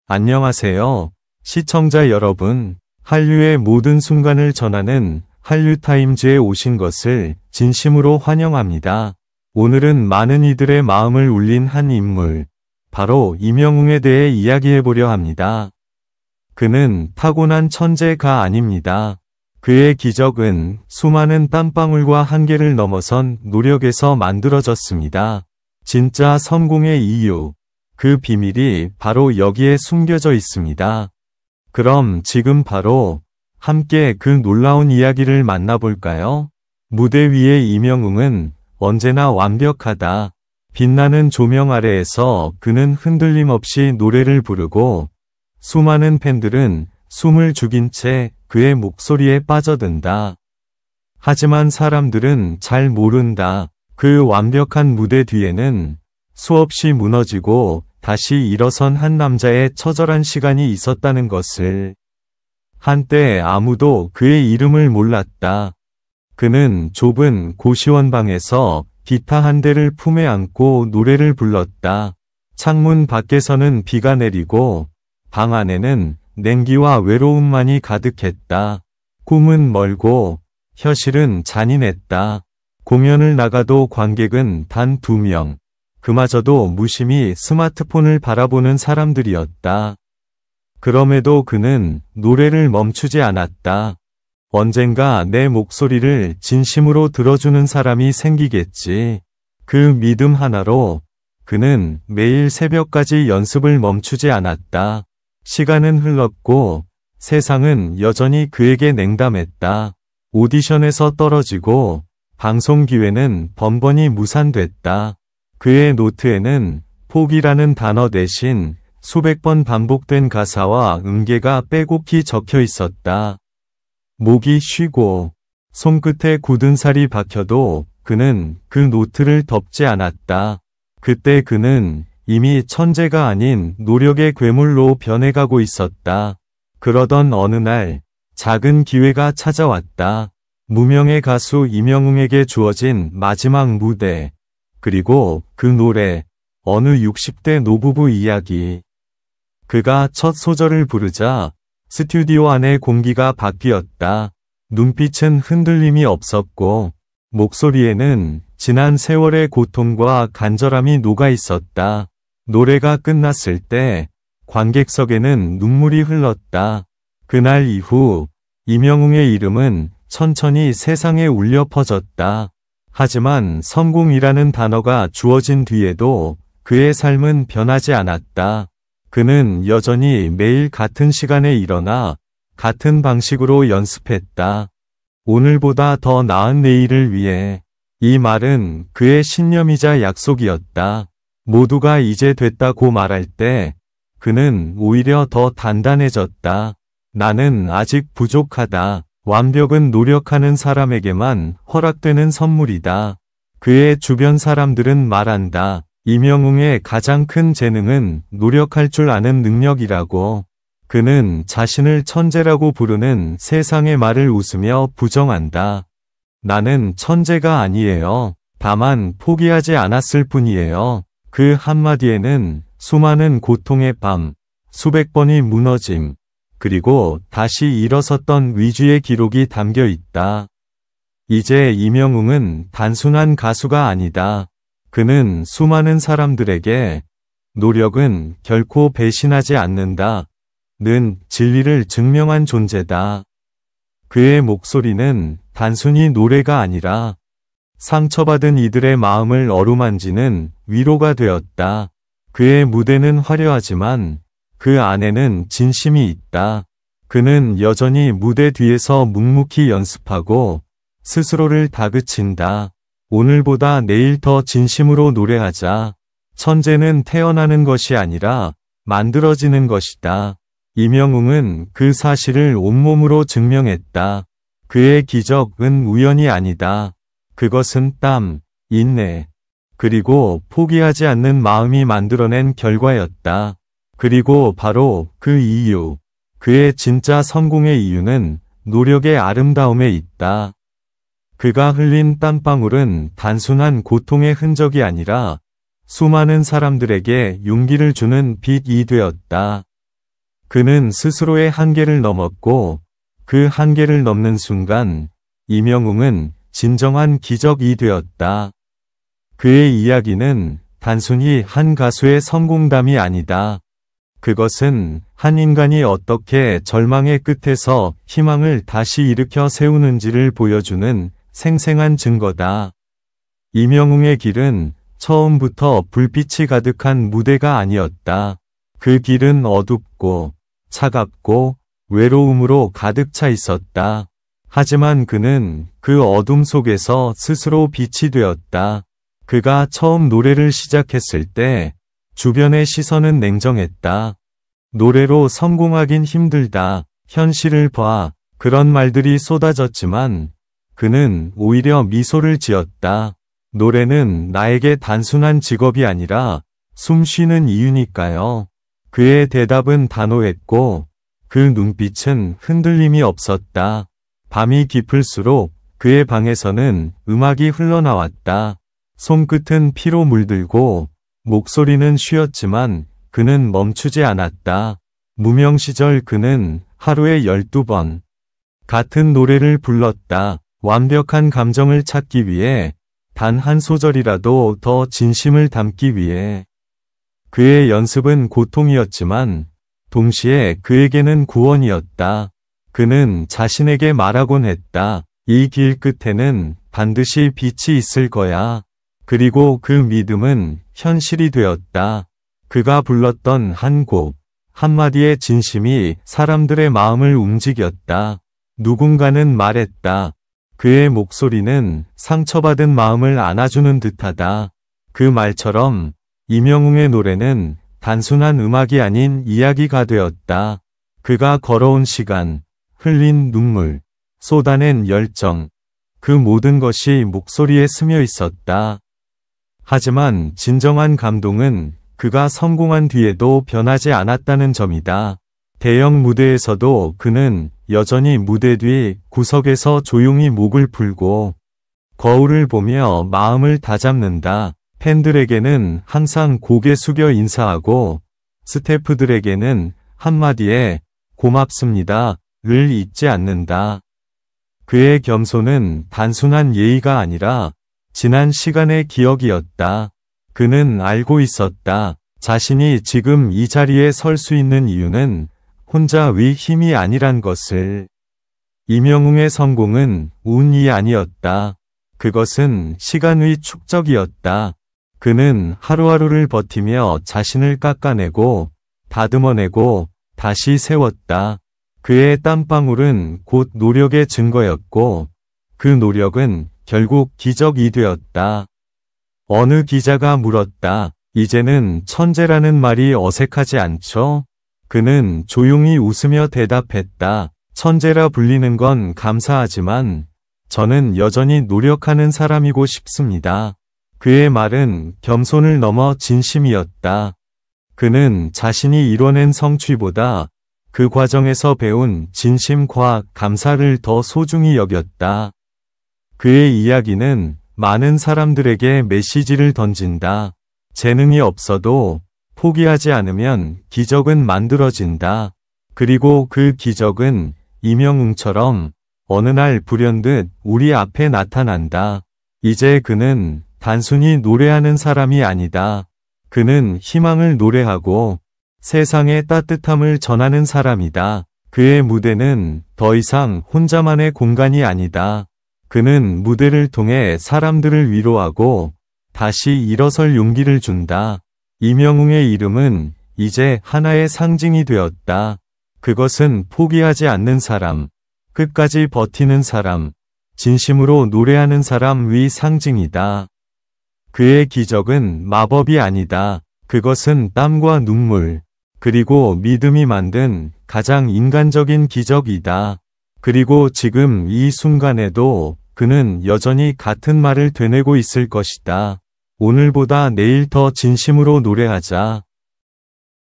안녕하세요. 시청자 여러분, 한류의 모든 순간을 전하는 한류타임즈에 오신 것을 진심으로 환영합니다. 오늘은 많은 이들의 마음을 울린 한 인물, 바로 임영웅에 대해 이야기해보려 합니다. 그는 타고난 천재가 아닙니다. 그의 기적은 수많은 땀방울과 한계를 넘어선 노력에서 만들어졌습니다. 진짜 성공의 이유, 그 비밀이 바로 여기에 숨겨져 있습니다. 그럼 지금 바로 함께 그 놀라운 이야기를 만나볼까요? 무대 위의 임영웅은 언제나 완벽하다. 빛나는 조명 아래에서 그는 흔들림 없이 노래를 부르고 수많은 팬들은 숨을 죽인 채 그의 목소리에 빠져든다. 하지만 사람들은 잘 모른다. 그 완벽한 무대 뒤에는 수없이 무너지고 다시 일어선 한 남자의 처절한 시간이 있었다는 것을. 한때 아무도 그의 이름을 몰랐다. 그는 좁은 고시원방에서 기타 한 대를 품에 안고 노래를 불렀다. 창문 밖에서는 비가 내리고 방 안에는 냉기와 외로움만이 가득했다. 꿈은 멀고 현실은 잔인했다. 공연을 나가도 관객은 단 2명. 그마저도 무심히 스마트폰을 바라보는 사람들이었다. 그럼에도 그는 노래를 멈추지 않았다. 언젠가 내 목소리를 진심으로 들어주는 사람이 생기겠지. 그 믿음 하나로 그는 매일 새벽까지 연습을 멈추지 않았다. 시간은 흘렀고 세상은 여전히 그에게 냉담했다. 오디션에서 떨어지고 방송 기회는 번번이 무산됐다. 그의 노트에는 포기라는 단어 대신 수백 번 반복된 가사와 음계가 빼곡히 적혀 있었다. 목이 쉬고 손끝에 굳은 살이 박혀도 그는 그 노트를 덮지 않았다. 그때 그는 이미 천재가 아닌 노력의 괴물로 변해가고 있었다. 그러던 어느 날 작은 기회가 찾아왔다. 무명의 가수 임영웅에게 주어진 마지막 무대. 그리고 그 노래, 어느 60대 노부부 이야기. 그가 첫 소절을 부르자 스튜디오 안의 공기가 바뀌었다. 눈빛은 흔들림이 없었고 목소리에는 지난 세월의 고통과 간절함이 녹아 있었다. 노래가 끝났을 때 관객석에는 눈물이 흘렀다. 그날 이후 임영웅의 이름은 천천히 세상에 울려 퍼졌다. 하지만 성공이라는 단어가 주어진 뒤에도 그의 삶은 변하지 않았다. 그는 여전히 매일 같은 시간에 일어나 같은 방식으로 연습했다. 오늘보다 더 나은 내일을 위해. 이 말은 그의 신념이자 약속이었다. 모두가 이제 됐다고 말할 때 그는 오히려 더 단단해졌다. 나는 아직 부족하다. 완벽은 노력하는 사람에게만 허락되는 선물이다. 그의 주변 사람들은 말한다. 임영웅의 가장 큰 재능은 노력할 줄 아는 능력이라고. 그는 자신을 천재라고 부르는 세상의 말을 웃으며 부정한다. 나는 천재가 아니에요. 다만 포기하지 않았을 뿐이에요. 그 한마디에는 수많은 고통의 밤, 수백 번의 무너짐, 그리고 다시 일어섰던 위주의 기록이 담겨 있다. 이제 임영웅은 단순한 가수가 아니다. 그는 수많은 사람들에게 노력은 결코 배신하지 않는다. 는 진리를 증명한 존재다. 그의 목소리는 단순히 노래가 아니라 상처받은 이들의 마음을 어루만지는 위로가 되었다. 그의 무대는 화려하지만 그 안에는 진심이 있다. 그는 여전히 무대 뒤에서 묵묵히 연습하고 스스로를 다그친다. 오늘보다 내일 더 진심으로 노래하자. 천재는 태어나는 것이 아니라 만들어지는 것이다. 임영웅은 그 사실을 온몸으로 증명했다. 그의 기적은 우연이 아니다. 그것은 땀, 인내, 그리고 포기하지 않는 마음이 만들어낸 결과였다. 그리고 바로 그 이유, 그의 진짜 성공의 이유는 노력의 아름다움에 있다. 그가 흘린 땀방울은 단순한 고통의 흔적이 아니라 수많은 사람들에게 용기를 주는 빛이 되었다. 그는 스스로의 한계를 넘었고 그 한계를 넘는 순간 임영웅은 진정한 기적이 되었다. 그의 이야기는 단순히 한 가수의 성공담이 아니다. 그것은 한 인간이 어떻게 절망의 끝에서 희망을 다시 일으켜 세우는지를 보여주는 생생한 증거다. 임영웅의 길은 처음부터 불빛이 가득한 무대가 아니었다. 그 길은 어둡고 차갑고 외로움으로 가득 차 있었다. 하지만 그는 그 어둠 속에서 스스로 빛이 되었다. 그가 처음 노래를 시작했을 때 주변의 시선은 냉정했다. 노래로 성공하긴 힘들다. 현실을 봐. 그런 말들이 쏟아졌지만 그는 오히려 미소를 지었다. 노래는 나에게 단순한 직업이 아니라 숨 쉬는 이유니까요. 그의 대답은 단호했고 그 눈빛은 흔들림이 없었다. 밤이 깊을수록 그의 방에서는 음악이 흘러나왔다. 손끝은 피로 물들고 목소리는 쉬었지만 그는 멈추지 않았다. 무명 시절 그는 하루에 12번 같은 노래를 불렀다. 완벽한 감정을 찾기 위해, 단 한 소절이라도 더 진심을 담기 위해. 그의 연습은 고통이었지만 동시에 그에게는 구원이었다. 그는 자신에게 말하곤 했다. 이 길 끝에는 반드시 빛이 있을 거야. 그리고 그 믿음은 현실이 되었다. 그가 불렀던 한 곡, 한마디의 진심이 사람들의 마음을 움직였다. 누군가는 말했다. 그의 목소리는 상처받은 마음을 안아주는 듯하다. 그 말처럼 임영웅의 노래는 단순한 음악이 아닌 이야기가 되었다. 그가 걸어온 시간, 흘린 눈물, 쏟아낸 열정, 그 모든 것이 목소리에 스며 있었다. 하지만 진정한 감동은 그가 성공한 뒤에도 변하지 않았다는 점이다. 대형 무대에서도 그는 여전히 무대 뒤 구석에서 조용히 목을 풀고 거울을 보며 마음을 다잡는다. 팬들에게는 항상 고개 숙여 인사하고 스태프들에게는 한마디에 고맙습니다를 잊지 않는다. 그의 겸손은 단순한 예의가 아니라 지난 시간의 기억이었다. 그는 알고 있었다. 자신이 지금 이 자리에 설 수 있는 이유는 혼자의 힘이 아니란 것을. 임영웅의 성공은 운이 아니었다. 그것은 시간의 축적이었다. 그는 하루하루를 버티며 자신을 깎아내고 다듬어내고 다시 세웠다. 그의 땀방울은 곧 노력의 증거였고 그 노력은 결국 기적이 되었다. 어느 기자가 물었다. 이제는 천재라는 말이 어색하지 않죠? 그는 조용히 웃으며 대답했다. 천재라 불리는 건 감사하지만 저는 여전히 노력하는 사람이고 싶습니다. 그의 말은 겸손을 넘어 진심이었다. 그는 자신이 이뤄낸 성취보다 그 과정에서 배운 진심과 감사를 더 소중히 여겼다. 그의 이야기는 많은 사람들에게 메시지를 던진다. 재능이 없어도 포기하지 않으면 기적은 만들어진다. 그리고 그 기적은 임영웅처럼 어느 날 불현듯 우리 앞에 나타난다. 이제 그는 단순히 노래하는 사람이 아니다. 그는 희망을 노래하고 세상에 따뜻함을 전하는 사람이다. 그의 무대는 더 이상 혼자만의 공간이 아니다. 그는 무대를 통해 사람들을 위로하고 다시 일어설 용기를 준다. 임영웅의 이름은 이제 하나의 상징이 되었다. 그것은 포기하지 않는 사람, 끝까지 버티는 사람, 진심으로 노래하는 사람의 상징이다. 그의 기적은 마법이 아니다. 그것은 땀과 눈물, 그리고 믿음이 만든 가장 인간적인 기적이다. 그리고 지금 이 순간에도 그는 여전히 같은 말을 되뇌고 있을 것이다. 오늘보다 내일 더 진심으로 노래하자.